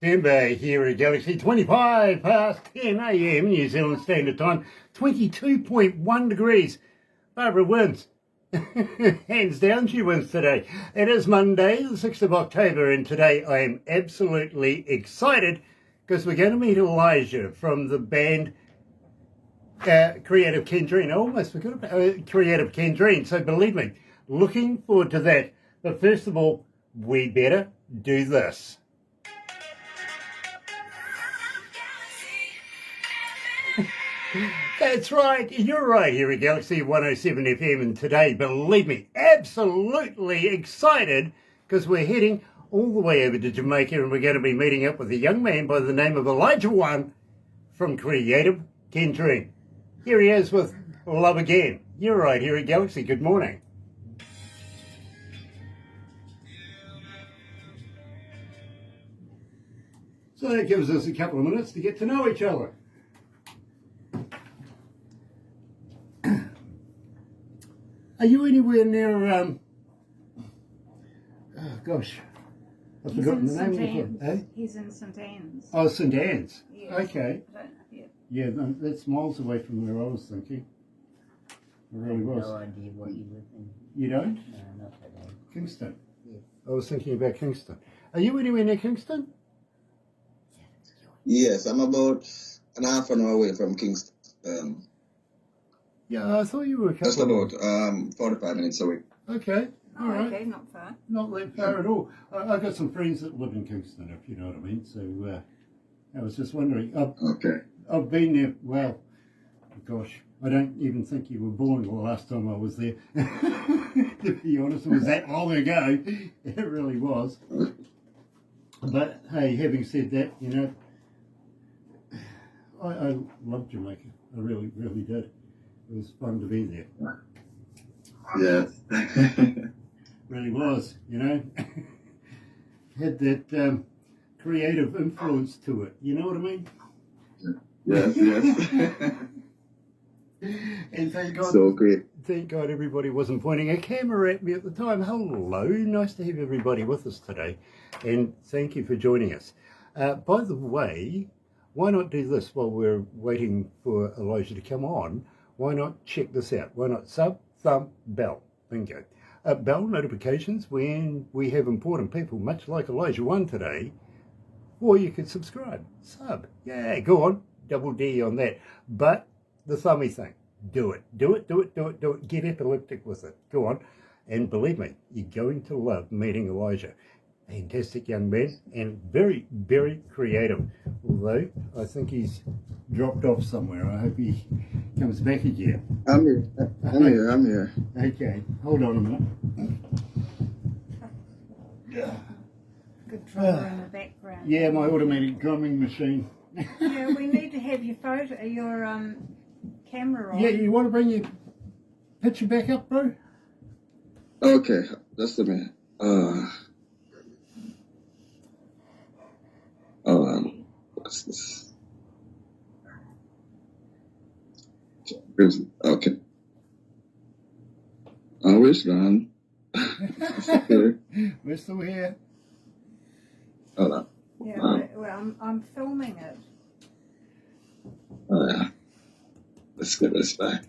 December here at Galaxy, 25 past 10 a.m. New Zealand Standard Time, 22.1 degrees. Barbara wins. Hands down, she wins today. It is Monday, the 6th of October, and today I am absolutely excited because we're going to meet Elijah from the band KreativeKendrene. I almost forgot about KreativeKendrene, so believe me, looking forward to that. But first of all, we better do this. That's right, you're right here at Galaxy 107 FM, and today, believe me, absolutely excited because we're heading all the way over to Jamaica and we're going to be meeting up with a young man by the name of Elijah One from KreativeKendrene. Here he is with Love Again. You're right here at Galaxy. Good morning. So that gives us a couple of minutes to get to know each other. Are you anywhere near, oh gosh, I've forgotten the name of it. He's in St Anne's. Oh, St Anne's. Yes. Okay. Yeah, no, that's miles away from where I was thinking. It really was. No idea what you live in. You don't? No, not today. Kingston. Yes. I was thinking about Kingston. Are you anywhere near Kingston? Yes, I'm about an half an hour away from Kingston. Yeah, I thought you were a couple. Just about 45 minutes away. Okay. All right. Okay, not far. Not that far at all. I've got some friends that live in Kingston, if you know what I mean. So I was just wondering. I've been there, well, gosh, I don't even think you were born the last time I was there. To be honest, it was that long ago. It really was. But hey, having said that, you know, I love Jamaica. I really, really did. It was fun to be there. Yes. Really was, you know. Had that creative influence to it. You know what I mean? Yes, yes. And thank God, So great. thank God everybody wasn't pointing a camera at me at the time. Hello, nice to have everybody with us today. And thank you for joining us. By the way, why not do this while we're waiting for Elijah to come on? Why not check this out? Why not sub, thumb, bell? Bingo. Bell notifications when we have important people, much like Elijah One today. Or you could subscribe, sub. Yeah, go on, double D on that. But the thummy thing, do it. Do it, do it, do it, do it. Get epileptic with it. Go on. And believe me, you're going to love meeting Elijah. Fantastic young man and very, very creative. Although I think he's dropped off somewhere. I hope he comes back again. I'm here. Okay, hold on a minute. Good drummer in the background. Yeah, my automatic drumming machine. Yeah, we need to have your camera on. Yeah, you want to bring your picture back up, bro? Okay, just a minute. What's this? Okay. We're done. We're still here. Hold on. Yeah, well, I'm filming it. Yeah. Let's get this back.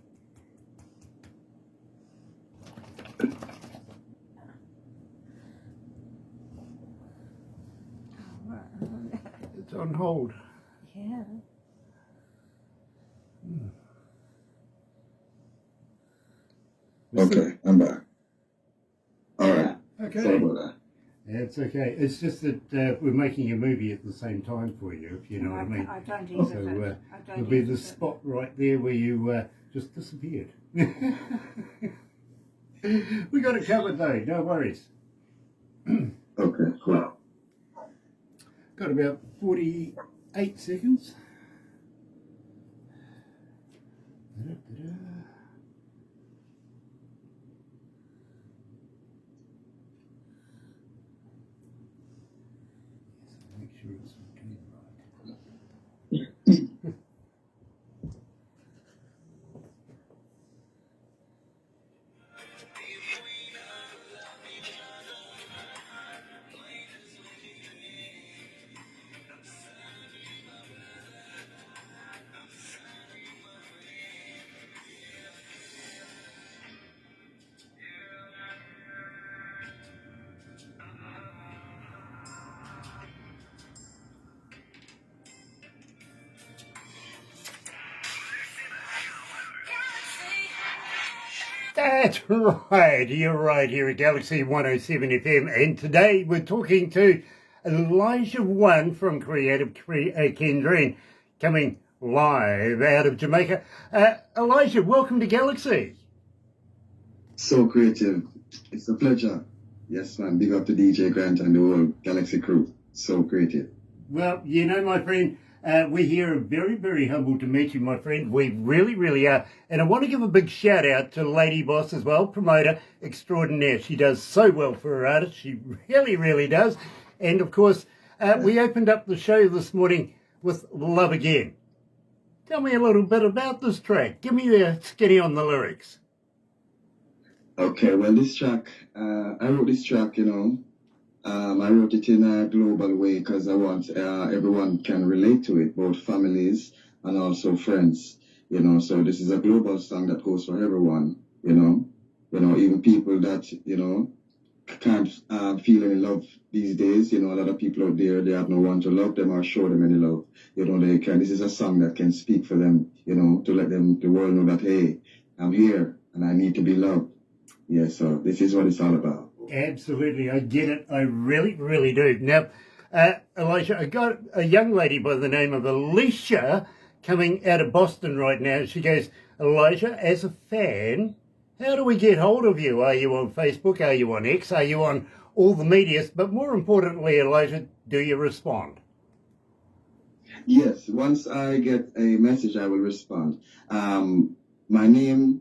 It's on hold. Yeah. Okay, I'm back. All right. Okay. Sorry about that. It's okay. It's just that we're making a movie at the same time for you, if you know what I mean. I don't edit So it. there'll be the spot right there where you just disappeared. We got it covered though, no worries. Okay, cool. Got about 48 seconds. Da-da-da-da. Make sure it's working right. That's right, you're right here at Galaxy 107 FM, and today we're talking to Elijah One from KreativeKendrene, coming live out of Jamaica. Elijah, welcome to Galaxy. So creative. It's a pleasure. Yes, man. Big up to DJ Grant and the whole Galaxy crew. So creative. Well, you know, my friend, we're here very, very humbled to meet you, my friend. We really, really are. And I want to give a big shout out to Lady Boss as well, promoter extraordinaire. She does so well for her artists. She really, really does. And of course, we opened up the show this morning with Love Again. Tell me a little bit about this track. Give me a skinny on the lyrics. Okay, well, this track, I wrote this track, I wrote it in a global way because I want everyone can relate to it, both families and also friends, so this is a global song that goes for everyone, even people that, can't feel any love these days, a lot of people out there, they have no one to love them or show them any love, this is a song that can speak for them, to let the world know that, hey, I'm here and I need to be loved. Yeah, so this is what it's all about. Absolutely, I get it. I really, really do. Now, Elijah, I got a young lady by the name of Alicia coming out of Boston right now. She goes, Elijah, as a fan, how do we get hold of you? Are you on Facebook? Are you on X? Are you on all the medias? But more importantly, Elijah, do you respond? Yes, once I get a message, I will respond. My name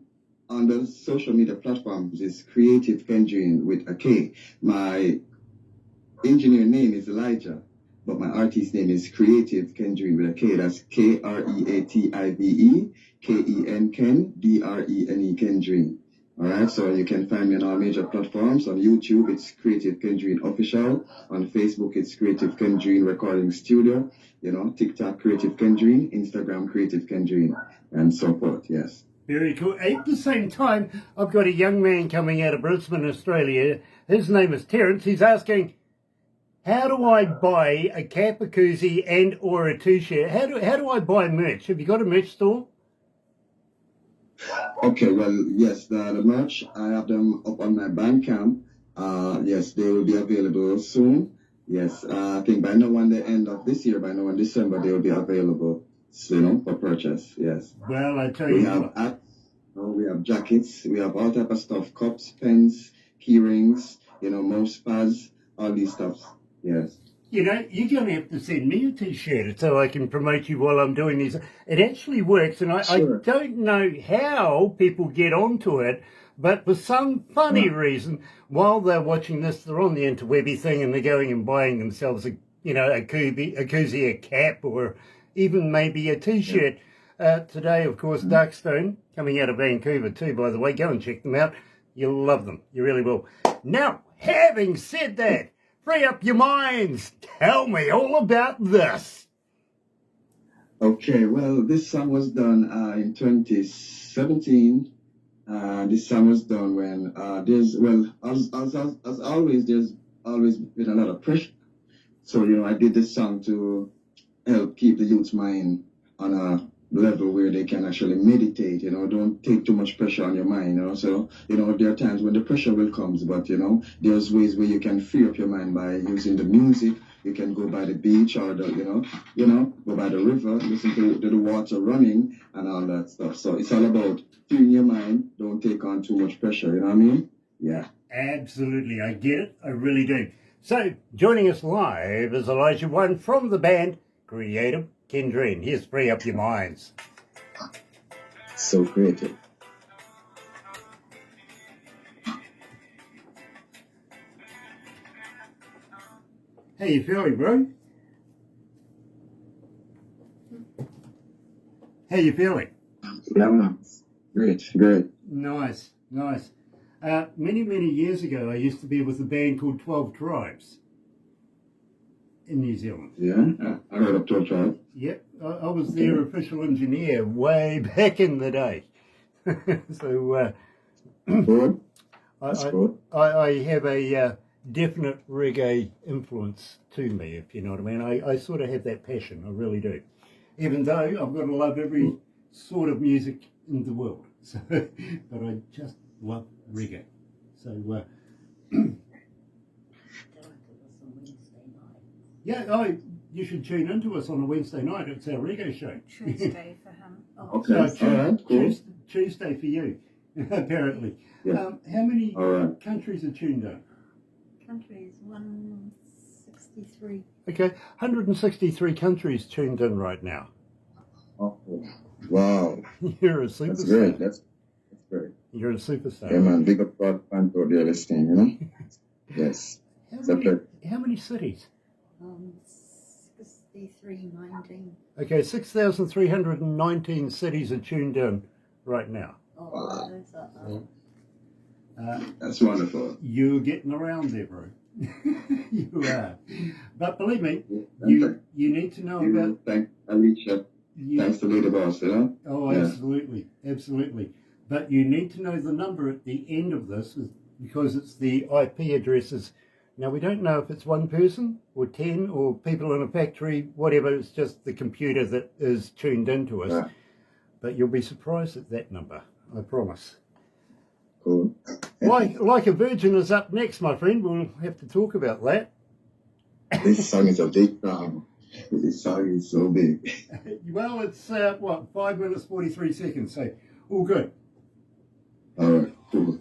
on the social media platforms is KreativeKendrene with a K. My engineer name is Elijah, but my artist name is KreativeKendrene with a K. That's KreativeKendrene, Kendrene. All right, so you can find me on all major platforms. On YouTube, it's KreativeKendrene Official. On Facebook, it's KreativeKendrene Recording Studio. TikTok, KreativeKendrene. Instagram, KreativeKendrene, and so forth. Yes. Very cool. At the same time, I've got a young man coming out of Brisbane, Australia. His name is Terence. He's asking, how do I buy a cap, a koozie, and or a t-shirt? How do I buy merch? Have you got a merch store? Okay, well, yes, the merch, I have them up on my Bandcamp. Yes, they will be available soon. Yes, I think by now on the end of this year, by now in December, they will be available, for purchase. Yes. Well, I tell you, we have hats, we have jackets, we have all type of stuff, cups, pens, key rings, mouse pads, all these stuff. Yes. you're going to have to send me a t-shirt so I can promote you while I'm doing this. It actually works, and Sure. I don't know how people get onto it, but for some funny reason, while they're watching this, they're on the interwebby thing and they're going and buying themselves a koozie, a cap, or even maybe a t-shirt. Today, of course, Darkstone, coming out of Vancouver too, by the way. Go and check them out. You'll love them. You really will. Now, having said that, free up your minds. Tell me all about this. Okay, well, this song was done in 2017. This song was done when as always, there's always been a lot of pressure. So, I did this song to help keep the youth's mind on a level where they can actually meditate, don't take too much pressure on your mind, so, there are times when the pressure will come, but, there's ways where you can free up your mind by using the music. You can go by the beach or go by the river, listen to the water running and all that stuff. So it's all about freeing your mind, don't take on too much pressure, you know what I mean? Yeah. Absolutely, I get it, I really do. So, joining us live is Elijah One from the band KreativeKendrene. Here's Free Up Your Minds. So creative. How you feeling, bro? How you feeling? Yeah, great. Nice. Many, many years ago, I used to be with a band called 12 Tribes in New Zealand. Yeah, I heard of 12 Tribes. Yep, I was their official engineer way back in the day. So, Good. That's good. I have a definite reggae influence to me, if you know what I mean. I sort of have that passion, I really do. Even though I've got to love every sort of music in the world. So, but I just love reggae. So, yeah, oh, you should tune into us on a Wednesday night. It's our reggae show. Tuesday for him. Oh, Okay. So, All right. Cool. Tuesday for you, apparently. Yeah. How many All right. countries are tuned in? countries 163. Okay, 163 countries tuned in right now. Oh, wow. You're a That's superstar. great. That's great. You're a superstar. Yeah, man. Big up God fans out there listening, you know? Yes. How many cities? 6319. Okay, 6,319 cities are tuned in right now. Oh, Wow. those are That's wonderful. You're getting around there, bro. You are. But believe me, Yeah, you need to know about... Thanks, Alicia. Thanks to Lady Boss, you know? Oh, Yeah. absolutely, absolutely. But you need to know the number at the end of this because it's the IP addresses. Now, we don't know if it's one person or 10 or people in a factory, whatever. It's just the computer that is tuned into us. Yeah. But you'll be surprised at that number, I promise. Cool. Like a Virgin is up next, my friend. We'll have to talk about that. This song is a big song. This song is so big. Well, it's, 5 minutes, 43 seconds, so all good. All right, cool.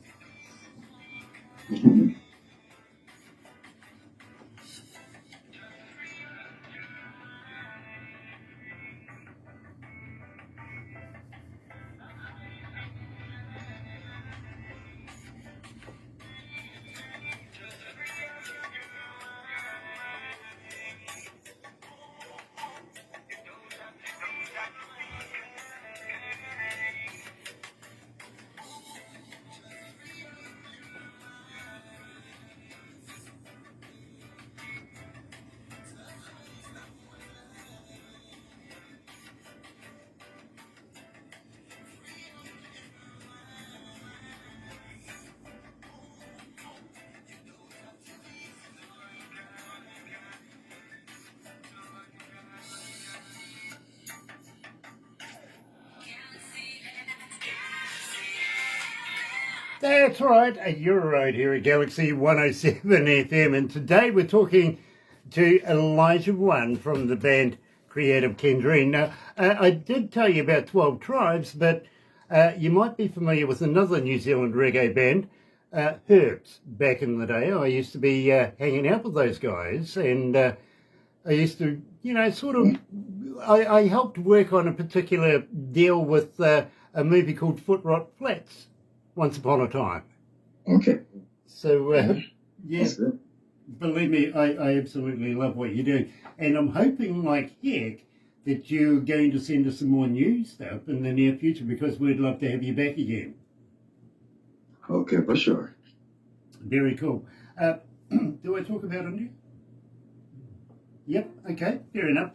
That's right, you're right here at Galaxy 107 FM, and today we're talking to Elijah One from the band KreativeKendrene. Now, I did tell you about 12 Tribes, but you might be familiar with another New Zealand reggae band, Herbs. Back in the day, I used to be hanging out with those guys, and I used to, I helped work on a particular deal with a movie called Foot Rot Flats. Once upon a time. Okay. So, yeah, That's good. believe me, I absolutely love what you do. And I'm hoping like heck that you're going to send us some more new stuff in the near future because we'd love to have you back again. Okay, for sure. Very cool. Do I talk about India? Yep, okay, fair enough.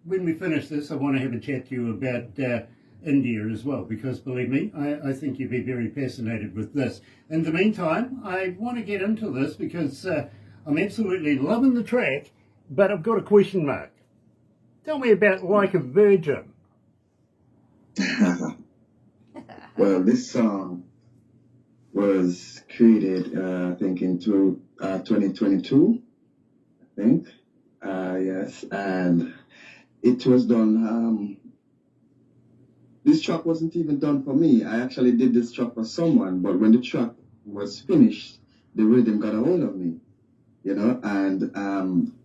When we finish this, I want to have a chat to you about India as well, because believe me, I think you'd be very fascinated with this. In the meantime, I want to get into this because I'm absolutely loving the track, but I've got a question mark. Tell me about Like a Virgin. Well, this song was created, I think, in 2022, I think. Yes, and it was done. This track wasn't even done for me. I actually did this track for someone, but when the track was finished, the rhythm got a hold of me, you know, and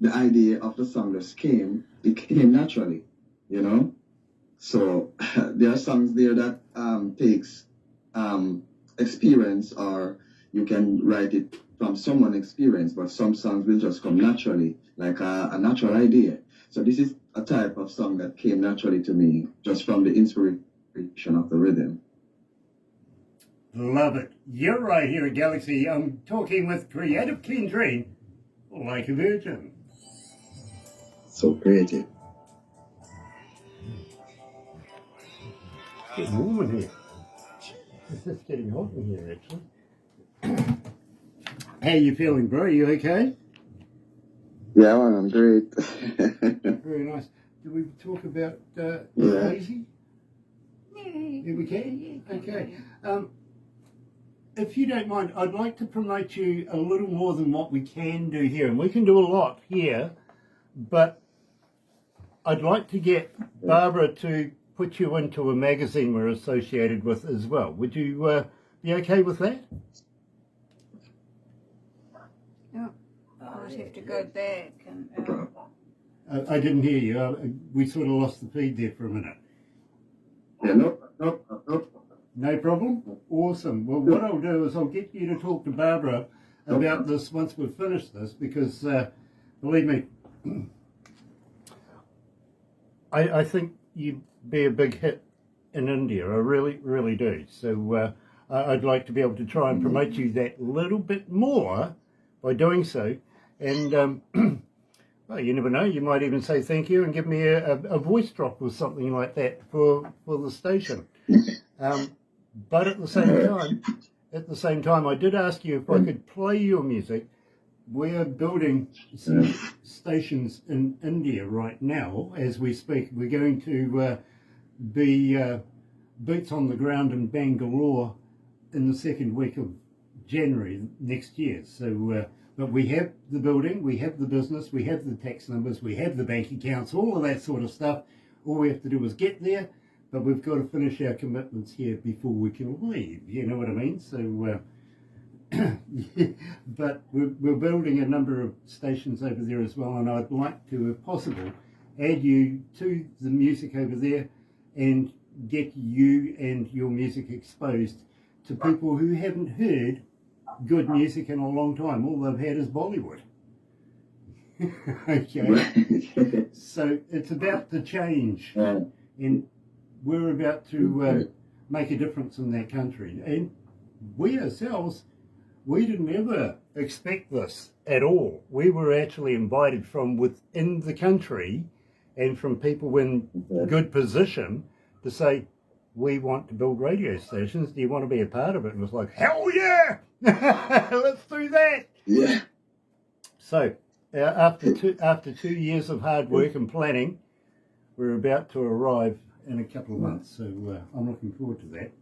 the idea of the song just came naturally, you know. So there are songs there that takes experience, or you can write it from someone's experience, but some songs will just come naturally, like a natural idea. So this is a type of song that came naturally to me, just from the inspiration of the rhythm. Love it. You're right here at Galaxy. I'm talking with KreativeKendrene, Like a Virgin. So creative. It's getting warm in here. It's getting hot in here, actually. How you feeling, bro? You okay? Yeah, man, I'm great. Very nice. Did we talk about Yeah. Daisy? Yeah, Yeah, we can? Okay. if you don't mind, I'd like to promote you a little more than what we can do here. And we can do a lot here, but I'd like to get Barbara to put you into a magazine we're associated with as well. Would you be okay with that? Oh, I'd have to go back and. I didn't hear you. We sort of lost the feed there for a minute. Yeah, no. No problem? Awesome. Well, what I'll do is I'll get you to talk to Barbara about this once we've finished this, because believe me, I think you'd be a big hit in India. I really, really do. So I'd like to be able to try and promote you that little bit more by doing so. And well, you never know. You might even say thank you and give me a voice drop or something like that for the station. But at the same time, I did ask you if I could play your music. We're building some stations in India right now as we speak. We're going to be boots on the ground in Bangalore in the second week of January next year. So, but we have the building, we have the business, we have the tax numbers, we have the bank accounts, all of that sort of stuff. All we have to do is get there, but we've got to finish our commitments here before we can leave. You know what I mean? So, but we're building a number of stations over there as well, and I'd like to, if possible, add you to the music over there and get you and your music exposed to people who haven't heard good music in a long time. All they've had is Bollywood. Okay. So it's about to change, and we're about to make a difference in that country. And we ourselves, we didn't ever expect this at all. We were actually invited from within the country and from people in good position to say, we want to build radio stations. Do you want to be a part of it? And it was like, hell yeah! Let's do that! Yeah. So after 2 years of hard work and planning, we're about to arrive in a couple of months. So I'm looking forward to that.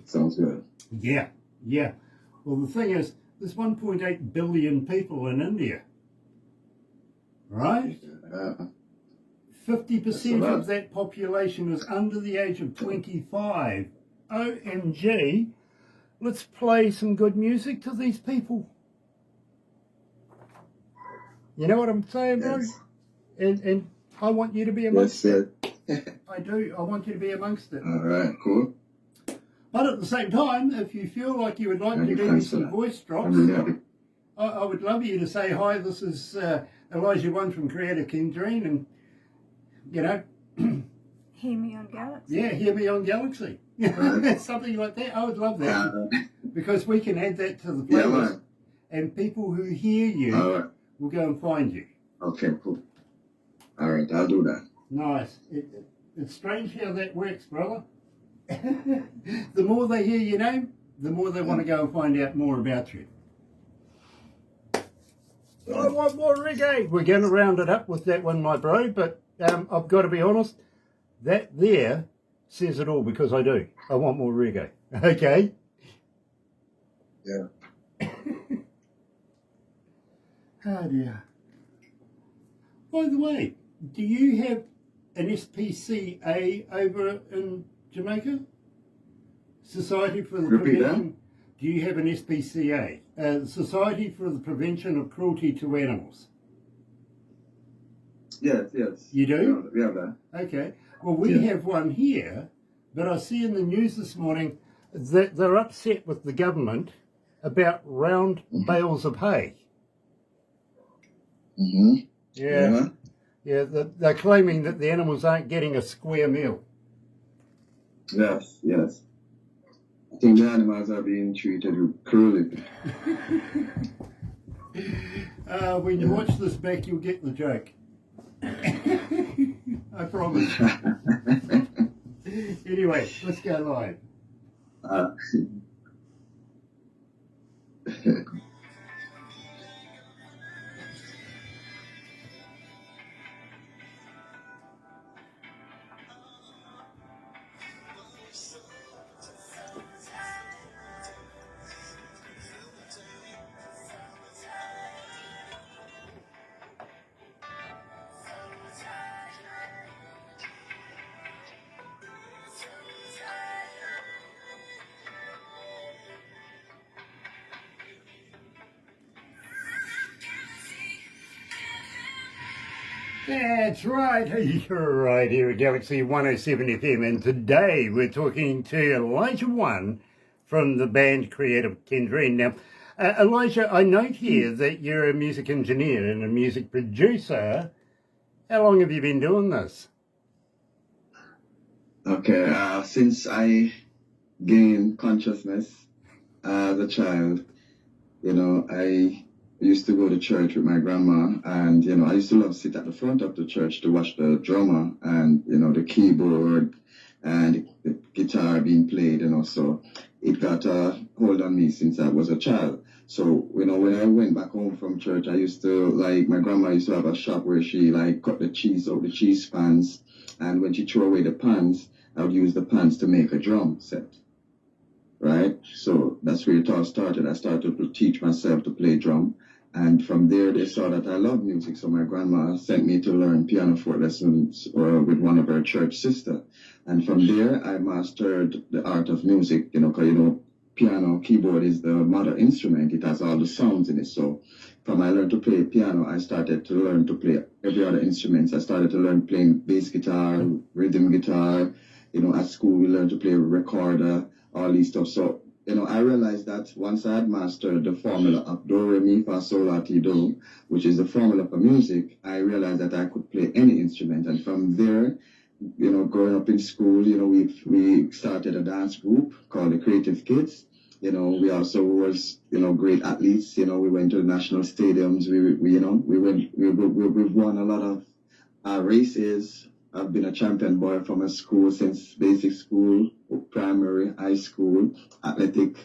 Sounds good. Yeah. Well, the thing is, there's 1.8 billion people in India, right? 50% of that population is under the age of 25. OMG, let's play some good music to these people. You know what I'm saying, bro? Yes. And I want you to be amongst Yes, it. I do. I want you to be amongst it. All right, cool. But at the same time, if you feel like you would like to do me some voice drops, I would love you to say, hi, this is Elijah One from KreativeKendrene, and, you know, Hear me on Galaxy. yeah, hear me on Galaxy. Something like that. I would love that, because we can add that to the playlist, and people who hear you will go and find you. Okay, cool. All right, I'll do that. Nice. It's strange how that works, brother. The more they hear your name, the more they want to go and find out more about you. I want more reggae. We're going to round it up with that one, my bro, but I've got to be honest, that there says it all, because I do. I want more reggae. Okay? Yeah. Oh dear. By the way, do you have an SPCA over in Jamaica? Society for the Prevention. Do you have an SPCA? Society for the Prevention of Cruelty to Animals. Yes. You do? We have that. Okay. Well, we have one here, but I see in the news this morning that they're upset with the government about round bales of hay. Mm-hmm. Yeah. Yeah, they're claiming that the animals aren't getting a square meal. Yes. I think the animals are being treated cruelly. When you watch this back, you'll get the joke. I promise. Anyway, let's go live. That's right. You're right here at Galaxy 107 FM, and today we're talking to Elijah One from the band KreativeKendrene. Now, Elijah, I note here that you're a music engineer and a music producer. How long have you been doing this? Okay, since I gained consciousness as a child, I used to go to church with my grandma, and I used to love to sit at the front of the church to watch the drummer and the keyboard and the guitar being played, so it got a hold on me since I was a child. So when I went back home from church, I used to my grandma used to have a shop where she cut the cheese out the cheese pans, and when she threw away the pans, I would use the pans to make a drum set. Right? So that's where it all started. I started to teach myself to play drum. And from there, they saw that I loved music. So my grandma sent me to learn piano for lessons with one of her church sisters. And from there, I mastered the art of music, because, piano, keyboard is the mother instrument. It has all the sounds in it. So from I learned to play piano, I started to learn to play every other instrument. I started to learn playing bass guitar, rhythm guitar. At school, we learned to play recorder, all these stuff. So, I realized that once I had mastered the formula of do, re, mi, fa, sol, la, ti, do, which is the formula for music, I realized that I could play any instrument. And from there, growing up in school, we started a dance group called the Creative Kids. We also was, great athletes. We went to the national stadiums. We've won a lot of races. I've been a champion boy from a school since basic school, primary, high school, athletic,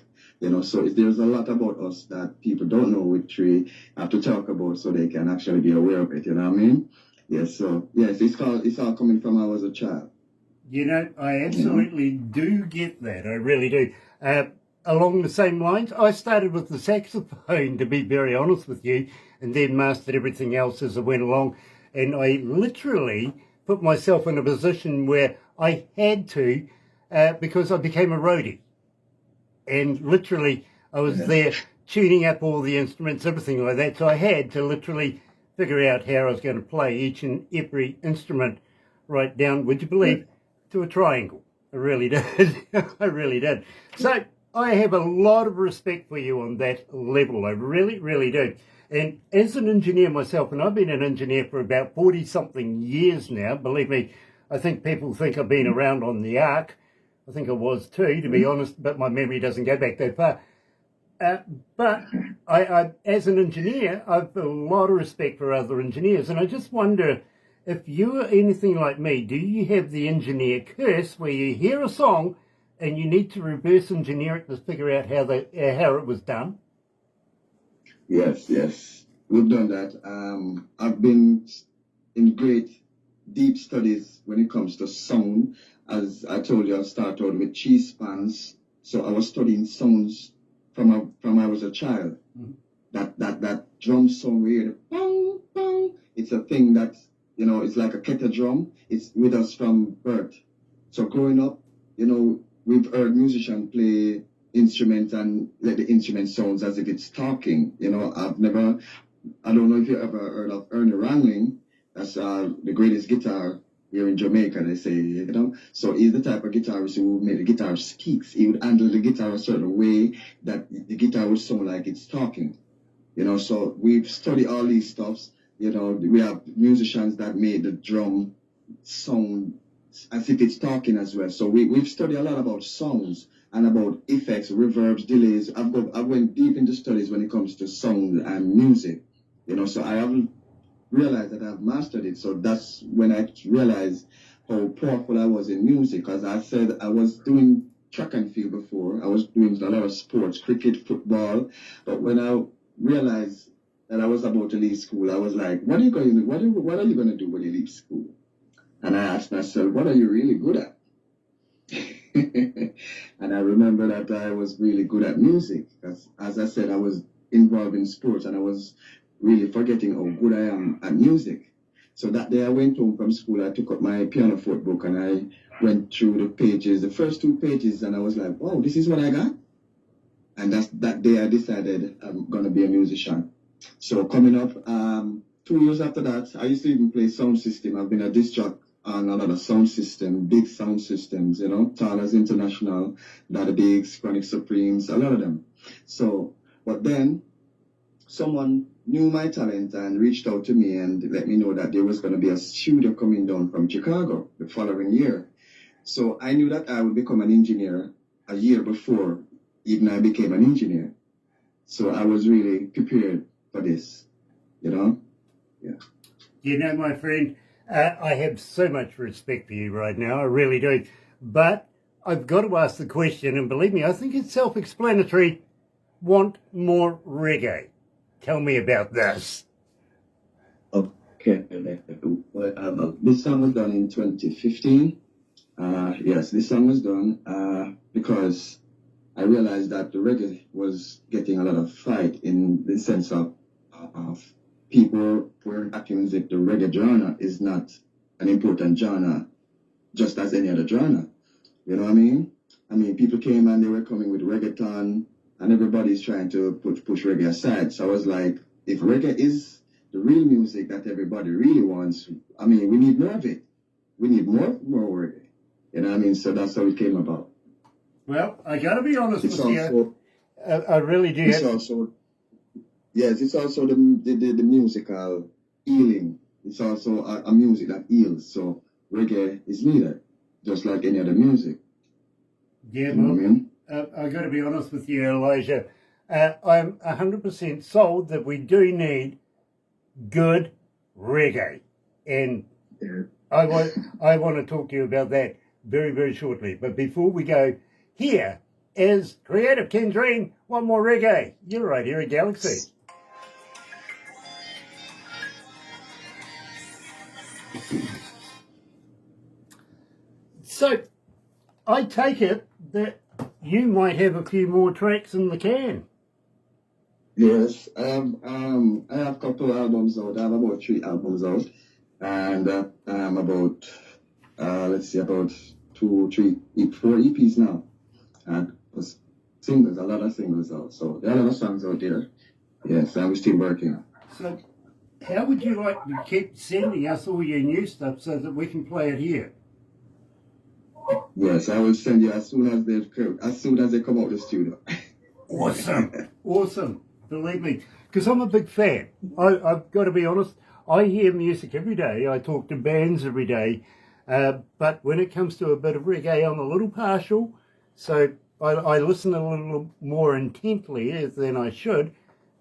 so there's a lot about us that people don't know, which we have to talk about so they can actually be aware of it, you know what I mean? Yes, so, yes, it's all coming from I was a child. I absolutely do get that. I really do. Along the same lines, I started with the saxophone, to be very honest with you, and then mastered everything else as I went along. And I literally put myself in a position where I had to, because I became a roadie. And literally, I was there tuning up all the instruments, everything like that. So I had to literally figure out how I was going to play each and every instrument right down, would you believe, to a triangle. I really did. I really did. So I have a lot of respect for you on that level. I really, really do. And as an engineer myself, and I've been an engineer for about 40-something years now, believe me, I think people think I've been around on the ark. I think I was too, to be honest, but my memory doesn't go back that far. But I, as an engineer, I've got a lot of respect for other engineers. And I just wonder, if you're anything like me, do you have the engineer curse where you hear a song and you need to reverse engineer it to figure out how it was done? Yes, we've done that. I've been in great deep studies when it comes to sound. As I told you, I started with cheese pans, so I was studying sounds from I was a child. Mm-hmm. That drum sound we hear, the bang bang. It's a thing that it's like a kettle drum. It's with us from birth. So growing up, we've heard musicians play instrument and let the instrument sounds as if it's talking. I don't know if you ever heard of Ernie Wrangling. That's the greatest guitar here in Jamaica, they say, So he's the type of guitarist who would make the guitar speaks. He would handle the guitar a certain way that the guitar would sound like it's talking. So we've studied all these stuffs. We have musicians that made the drum sound as if it's talking as well. So we've studied a lot about sounds and about effects, reverbs, delays. I went deep into studies when it comes to sound and music, so I haven't realized that I've mastered it. So that's when I realized how powerful I was in music. As I said, I was doing track and field before. I was doing a lot of sports, cricket, football. But when I realized that I was about to leave school, I was like, what are you going to do when you leave school? And I asked myself, what are you really good at? And I remember that I was really good at music, because as I said, I was involved in sports and I was really forgetting how good I am at music. So that day I went home from school, I took up my pianoforte book and I went through the pages, the first 2 pages, and I was like, wow, this is what I got? And that day I decided I'm going to be a musician. So coming up, 2 years after that, I used to even play sound system. I've been a disc jock on another sound system, big sound systems, you know, Tana's International, Dada Bigs, Chronic Supremes, a lot of them. So, but then someone knew my talent and reached out to me and let me know that there was going to be a studio coming down from Chicago the following year. So I knew that I would become an engineer a year before even I became an engineer. So I was really prepared for this, you know? Yeah. You know, my friend, I have so much respect for you right now. I really do. But I've got to ask the question, and believe me, I think it's self-explanatory. Want more reggae? Tell me about this. Okay. Well, this song was done in 2015. Yes, this song was done because I realized that the reggae was getting a lot of fight in the sense of people were acting as if the reggae genre is not an important genre, just as any other genre. You know what I mean? I mean, people came and they were coming with reggaeton, and everybody's trying to push reggae aside. So I was like, if reggae is the real music that everybody really wants, I mean, we need more of it. We need more reggae. You know what I mean? So that's how it came about. Well, I got to be honest It's with also, you. I really do. it's also, yes, it's also the musical healing. It's also a music that heals. So reggae is needed, just like any other music. Yeah, You know what I mean? I got to be honest with you, Elijah. I'm 100% sold that we do need good reggae, and Yeah. I want to talk to you about that very, very shortly. But before we go, here is KreativeKendrene. One more reggae. You're right here at Galaxy. So I take it that you might have a few more tracks in the can. Yes, I have a couple albums out. I have about 3 albums out, and about let's see, about 2, 3, 4 EPs now, and singles, a lot of singles out. So there are a lot of songs out there. Yes, and we're still working. So how would you like to keep sending us all your new stuff so that we can play it here? Yes, I will send you as soon as they come out the studio. Awesome. Awesome. Believe me, because I'm a big fan. I've got to be honest, I hear music every day. I talk to bands every day. But when it comes to a bit of reggae, I'm a little partial. So I listen a little more intently than I should.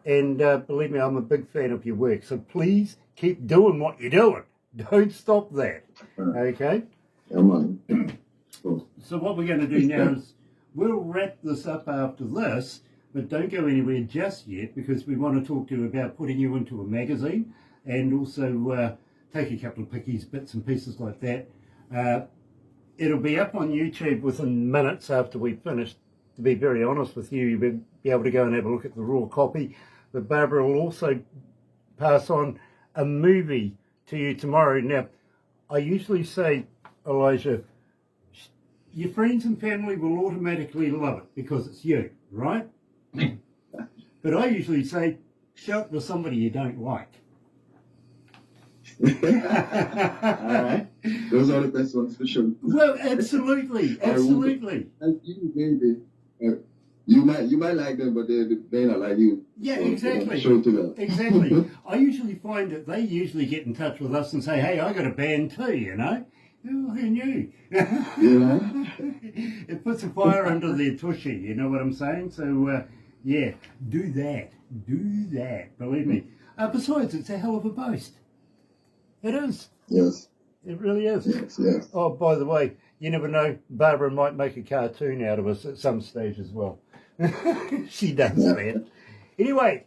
And believe me, I'm a big fan of your work. So please keep doing what you're doing. Don't stop that. Okay? Come on. Cool. So what we're going to do now is we'll wrap this up after this, but don't go anywhere just yet because we want to talk to you about putting you into a magazine and also take a couple of pickies, bits and pieces like that. It'll be up on YouTube within minutes after we finish. To be very honest with you, you'll be able to go and have a look at the raw copy. But Barbara will also pass on a movie to you tomorrow. Now, I usually say, Elijah, your friends and family will automatically love it because it's you, right? But I usually say, show it to somebody you don't like. All right. Those are the best ones for sure. Well, absolutely, absolutely. And you maybe you might like them, but they not like you. Yeah, So, exactly. show it to them. Exactly. I usually find that they usually get in touch with us and say, hey, I got a band too, you know. Oh, who knew? You know? It puts a fire under their tushy, you know what I'm saying? So, yeah, do that. Do that. Believe me. Besides, it's a hell of a boast. It is. Yes. It really is. Yes. Yes. Oh, by the way, you never know. Barbara might make a cartoon out of us at some stage as well. She does that. Anyway.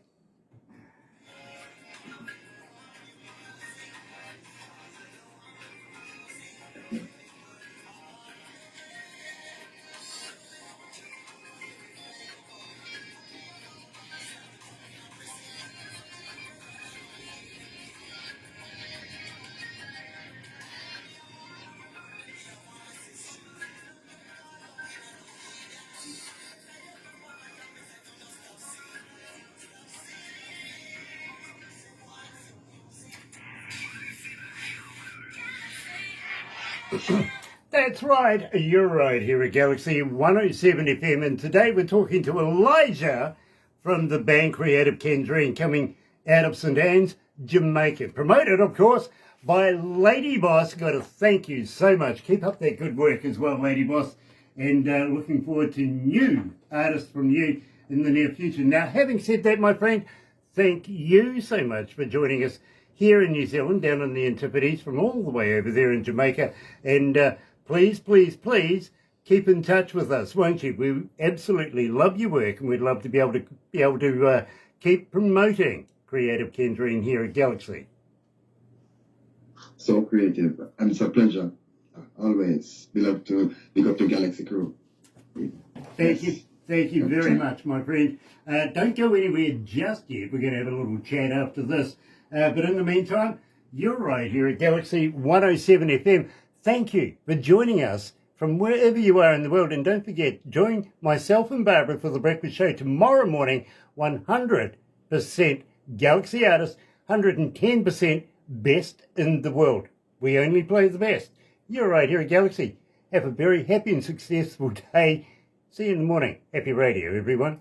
That's right, you're right here at Galaxy 107 FM, and today we're talking to Elijah from the band KreativeKendrene, coming out of St Anne's, Jamaica. Promoted, of course, by Lady Boss. Got to thank you so much. Keep up that good work as well, Lady Boss, and looking forward to new artists from you in the near future. Now, having said that, my friend, thank you so much for joining us here in New Zealand, down in the Antipodes, from all the way over there in Jamaica, and please, please, please keep in touch with us, won't you? We absolutely love your work, and we'd love to be able to keep promoting KreativeKendrene here at Galaxy. So creative, and it's a pleasure. Always. We love to big up to Galaxy crew. Thank you. Thank you very Okay. much, my friend. Don't go anywhere just yet. We're going to have a little chat after this. But in the meantime, you're right here at Galaxy 107 FM. Thank you for joining us from wherever you are in the world. And don't forget, join myself and Barbara for the breakfast show tomorrow morning, 100% Galaxy artist, 110% best in the world. We only play the best. You're right here at Galaxy. Have a very happy and successful day. See you in the morning. Happy radio, everyone.